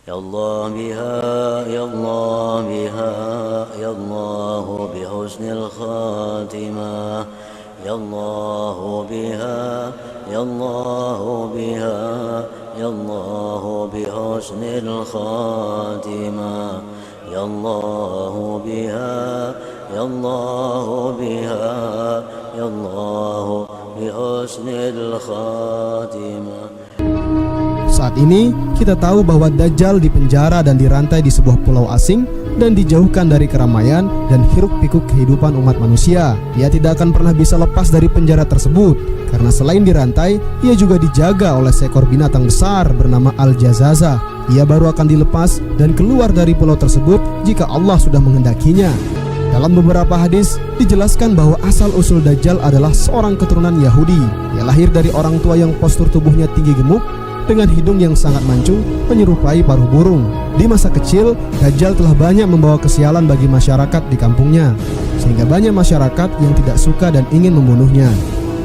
يا الله بها يا الله بها يا الله بحسن الخاتمة يا الله بها يا الله بها يا الله بحسن الخاتمة يا الله بها يا الله بها يا الله بحسن الخاتمة. Saat ini kita tahu bahwa Dajjal dipenjara dan dirantai di sebuah pulau asing dan dijauhkan dari keramaian dan hiruk-pikuk kehidupan umat manusia. Ia tidak akan pernah bisa lepas dari penjara tersebut karena selain dirantai, ia juga dijaga oleh seekor binatang besar bernama Al-Jazazah. Ia baru akan dilepas dan keluar dari pulau tersebut jika Allah sudah menghendakinya. Dalam beberapa hadis dijelaskan bahwa asal-usul Dajjal adalah seorang keturunan Yahudi. Ia lahir dari orang tua yang postur tubuhnya tinggi gemuk dengan hidung yang sangat mancung menyerupai paruh burung. Di masa kecil, Dajjal telah banyak membawa kesialan bagi masyarakat di kampungnya, sehingga banyak masyarakat yang tidak suka dan ingin membunuhnya.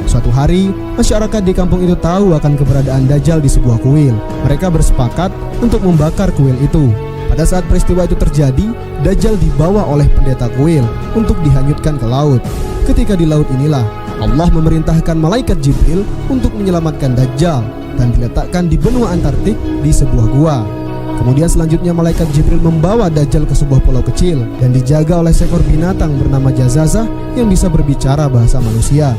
Suatu hari, masyarakat di kampung itu tahu akan keberadaan Dajjal di sebuah kuil. Mereka bersepakat untuk membakar kuil itu. Pada saat peristiwa itu terjadi, Dajjal dibawa oleh pendeta kuil untuk dihanyutkan ke laut. Ketika di laut inilah Allah memerintahkan malaikat Jibril untuk menyelamatkan Dajjal dan diletakkan di benua Antartik di sebuah gua. Kemudian selanjutnya malaikat Jibril membawa Dajjal ke sebuah pulau kecil dan dijaga oleh seekor binatang bernama Jazazah yang bisa berbicara bahasa manusia.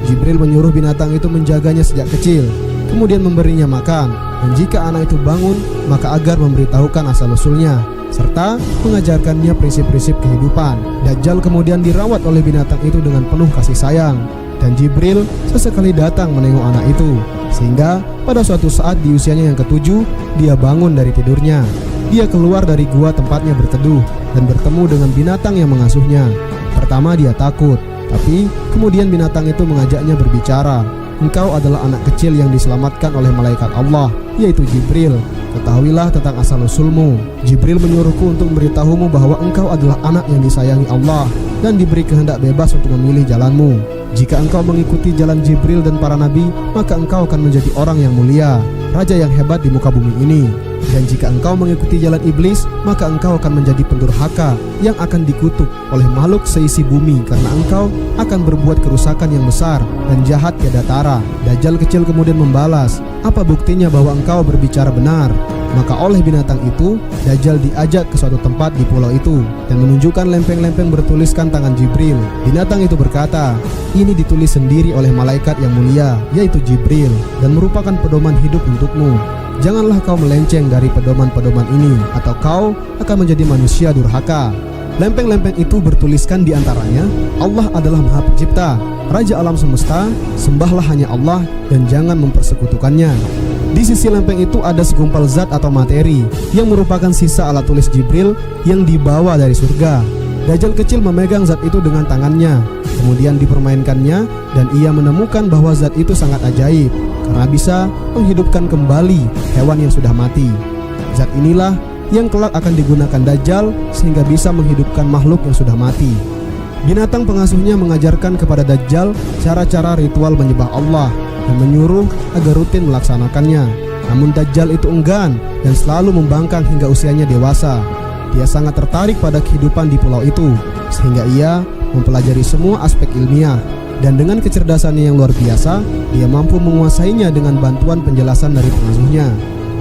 Jibril menyuruh binatang itu menjaganya sejak kecil, kemudian memberinya makan, dan jika anak itu bangun, maka agar memberitahukan asal-usulnya serta mengajarkannya prinsip-prinsip kehidupan. Dajjal kemudian dirawat oleh binatang itu dengan penuh kasih sayang, dan Jibril sesekali datang menengok anak itu, sehingga pada suatu saat di usianya yang ke-7, dia bangun dari tidurnya. Dia keluar dari gua tempatnya berteduh dan bertemu dengan binatang yang mengasuhnya. Pertama dia takut, tapi kemudian binatang itu mengajaknya berbicara. Engkau adalah anak kecil yang diselamatkan oleh malaikat Allah, yaitu Jibril. Ketahuilah tentang asal-usulmu. Jibril menyuruhku untuk memberitahumu bahwa engkau adalah anak yang disayangi Allah dan diberi kehendak bebas untuk memilih jalanmu. Jika engkau mengikuti jalan Jibril dan para nabi, maka engkau akan menjadi orang yang mulia, raja yang hebat di muka bumi ini. Dan jika engkau mengikuti jalan iblis, maka engkau akan menjadi pendurhaka yang akan dikutuk oleh makhluk seisi bumi, karena engkau akan berbuat kerusakan yang besar dan jahat tiada tara. Dajjal kecil kemudian membalas, apa buktinya bahwa engkau berbicara benar? Maka oleh binatang itu, Dajjal diajak ke suatu tempat di pulau itu dan menunjukkan lempeng-lempeng bertuliskan tangan Jibril. Binatang itu berkata, ini ditulis sendiri oleh malaikat yang mulia, yaitu Jibril, dan merupakan pedoman hidup untukmu. Janganlah kau melenceng dari pedoman-pedoman ini, atau kau akan menjadi manusia durhaka. Lempeng-lempeng itu bertuliskan di antaranya, Allah adalah Maha Pencipta, Raja alam semesta, sembahlah hanya Allah dan jangan mempersekutukannya. Di sisi lempeng itu ada segumpal zat atau materi yang merupakan sisa alat tulis Jibril yang dibawa dari surga. Dajjal kecil memegang zat itu dengan tangannya, kemudian dipermainkannya, dan ia menemukan bahwa zat itu sangat ajaib karena bisa menghidupkan kembali hewan yang sudah mati. Zat inilah yang kelak akan digunakan Dajjal sehingga bisa menghidupkan makhluk yang sudah mati. Binatang pengasuhnya mengajarkan kepada Dajjal cara-cara ritual menyembah Allah dan menyuruh agar rutin melaksanakannya. Namun Dajjal itu enggan dan selalu membangkang hingga usianya dewasa. Dia sangat tertarik pada kehidupan di pulau itu, sehingga ia mempelajari semua aspek ilmiah. Dan dengan kecerdasannya yang luar biasa, dia mampu menguasainya dengan bantuan penjelasan dari pengasuhnya.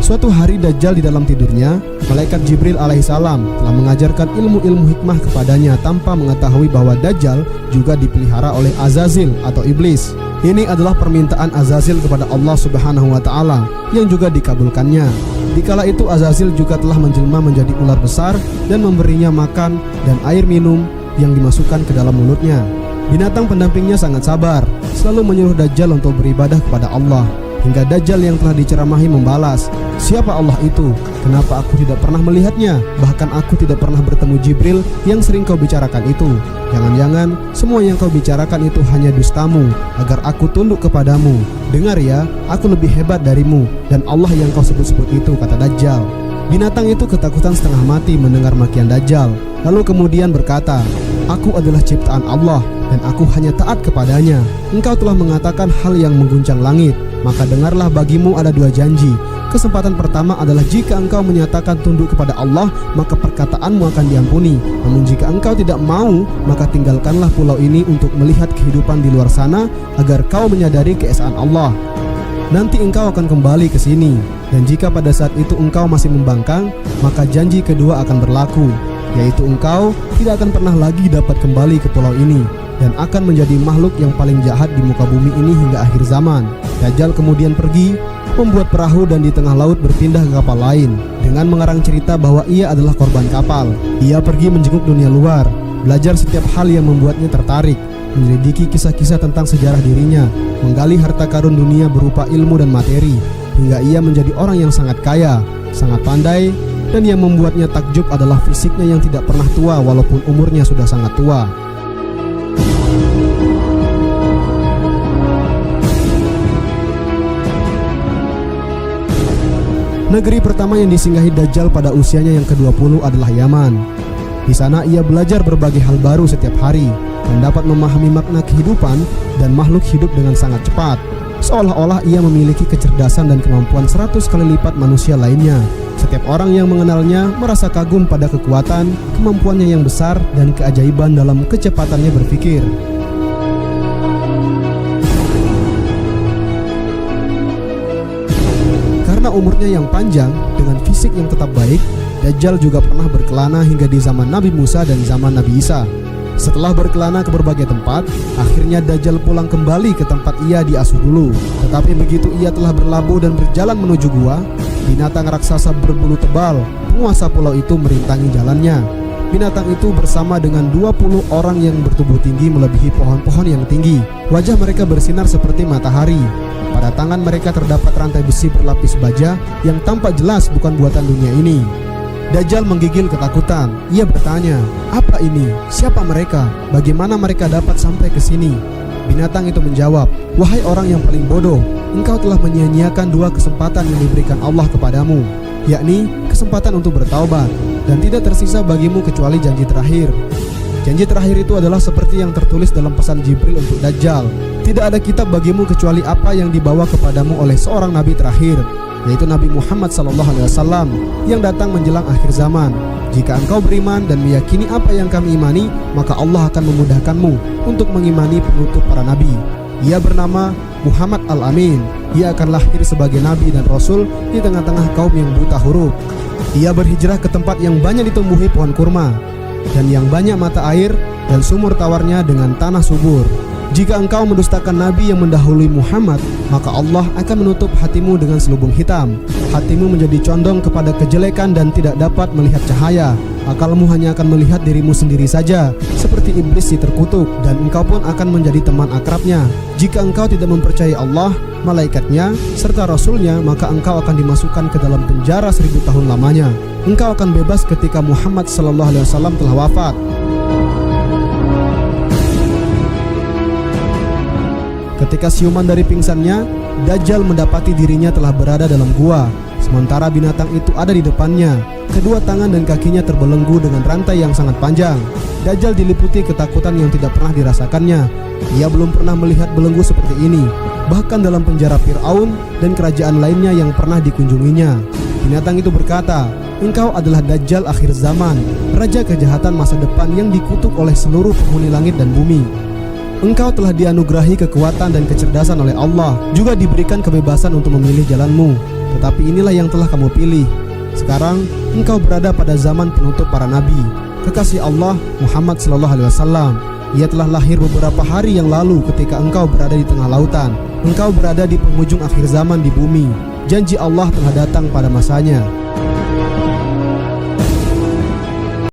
Suatu hari Dajjal di dalam tidurnya, malaikat Jibril alaihissalam telah mengajarkan ilmu-ilmu hikmah kepadanya tanpa mengetahui bahwa Dajjal juga dipelihara oleh Azazil atau iblis. Ini adalah permintaan Azazil kepada Allah Subhanahu wa Ta'ala yang juga dikabulkannya. Dikala itu Azazil juga telah menjelma menjadi ular besar dan memberinya makan dan air minum yang dimasukkan ke dalam mulutnya. Binatang pendampingnya sangat sabar, selalu menyuruh Dajjal untuk beribadah kepada Allah. Hingga Dajjal yang telah diceramahi membalas, siapa Allah itu? Kenapa aku tidak pernah melihatnya? Bahkan aku tidak pernah bertemu Jibril yang sering kau bicarakan itu. Jangan-jangan semua yang kau bicarakan itu hanya dustamu agar aku tunduk kepadamu. Dengar ya, aku lebih hebat darimu dan Allah yang kau sebut-sebut itu, kata Dajjal. Binatang itu ketakutan setengah mati mendengar makian Dajjal, lalu kemudian berkata, aku adalah ciptaan Allah dan aku hanya taat kepadanya. Engkau telah mengatakan hal yang mengguncang langit, maka dengarlah bagimu ada dua janji. Kesempatan pertama adalah jika engkau menyatakan tunduk kepada Allah, maka perkataanmu akan diampuni. Namun jika engkau tidak mau, maka tinggalkanlah pulau ini untuk melihat kehidupan di luar sana agar kau menyadari keesaan Allah. Nanti engkau akan kembali ke sini, dan jika pada saat itu engkau masih membangkang, maka janji kedua akan berlaku, yaitu engkau tidak akan pernah lagi dapat kembali ke pulau ini dan akan menjadi makhluk yang paling jahat di muka bumi ini hingga akhir zaman. Dajjal kemudian pergi, membuat perahu dan di tengah laut berpindah ke kapal lain dengan mengarang cerita bahwa ia adalah korban kapal. Ia pergi menjenguk dunia luar, belajar setiap hal yang membuatnya tertarik, menyelidiki kisah-kisah tentang sejarah dirinya, menggali harta karun dunia berupa ilmu dan materi, hingga ia menjadi orang yang sangat kaya, sangat pandai, dan yang membuatnya takjub adalah fisiknya yang tidak pernah tua walaupun umurnya sudah sangat tua. Negeri pertama yang disinggahi Dajjal pada usianya yang ke-20 adalah Yaman. Di sana ia belajar berbagai hal baru setiap hari dan dapat memahami makna kehidupan dan makhluk hidup dengan sangat cepat. Seolah-olah ia memiliki kecerdasan dan kemampuan 100 kali lipat manusia lainnya. Setiap orang yang mengenalnya merasa kagum pada kekuatan, kemampuannya yang besar, dan keajaiban dalam kecepatannya berpikir. Karena umurnya yang panjang dengan fisik yang tetap baik, Dajjal juga pernah berkelana hingga di zaman Nabi Musa dan zaman Nabi Isa. Setelah berkelana ke berbagai tempat, akhirnya Dajjal pulang kembali ke tempat ia diasuh dulu. Tetapi begitu ia telah berlabuh dan berjalan menuju gua, binatang raksasa berbulu tebal, penguasa pulau itu merintangi jalannya. Binatang itu bersama dengan 20 orang yang bertubuh tinggi melebihi pohon-pohon yang tinggi. Wajah mereka bersinar seperti matahari. Pada tangan mereka terdapat rantai besi berlapis baja yang tampak jelas bukan buatan dunia ini. Dajjal menggigil ketakutan. Ia bertanya, "Apa ini? Siapa mereka? Bagaimana mereka dapat sampai ke sini?" Binatang itu menjawab, "Wahai orang yang paling bodoh, engkau telah menyia-nyiakan 2 kesempatan yang diberikan Allah kepadamu, yakni kesempatan untuk bertaubat, dan tidak tersisa bagimu kecuali janji terakhir. Janji terakhir itu adalah seperti yang tertulis dalam pesan Jibril untuk Dajjal. Tidak ada kitab bagimu kecuali apa yang dibawa kepadamu oleh seorang nabi terakhir, yaitu Nabi Muhammad SAW yang datang menjelang akhir zaman. Jika engkau beriman dan meyakini apa yang kami imani, maka Allah akan memudahkanmu untuk mengimani penutup para nabi. Ia bernama Muhammad Al-Amin. Ia akan lahir sebagai nabi dan rasul di tengah-tengah kaum yang buta huruf. Ia berhijrah ke tempat yang banyak ditumbuhi pohon kurma dan yang banyak mata air dan sumur tawarnya dengan tanah subur. Jika engkau mendustakan nabi yang mendahului Muhammad, maka Allah akan menutup hatimu dengan selubung hitam. Hatimu menjadi condong kepada kejelekan dan tidak dapat melihat cahaya. Akalmu hanya akan melihat dirimu sendiri saja, seperti iblis si terkutuk, dan engkau pun akan menjadi teman akrabnya. Jika engkau tidak mempercayai Allah, malaikatnya, serta Rasulnya, maka engkau akan dimasukkan ke dalam penjara 1000 tahun lamanya. Engkau akan bebas ketika Muhammad SAW telah wafat. Ketika siuman dari pingsannya, Dajjal mendapati dirinya telah berada dalam gua, sementara binatang itu ada di depannya. Kedua tangan dan kakinya terbelenggu dengan rantai yang sangat panjang. Dajjal diliputi ketakutan yang tidak pernah dirasakannya. Ia belum pernah melihat belenggu seperti ini, bahkan dalam penjara Fir'aun dan kerajaan lainnya yang pernah dikunjunginya. Binatang itu berkata, "Engkau adalah Dajjal akhir zaman, raja kejahatan masa depan yang dikutuk oleh seluruh penghuni langit dan bumi. Engkau telah dianugerahi kekuatan dan kecerdasan oleh Allah, juga diberikan kebebasan untuk memilih jalanmu. Tetapi inilah yang telah kamu pilih. Sekarang engkau berada pada zaman penutup para nabi, kekasih Allah Muhammad SAW. Ia telah lahir beberapa hari yang lalu ketika engkau berada di tengah lautan. Engkau berada di penghujung akhir zaman di bumi. Janji Allah telah datang pada masanya.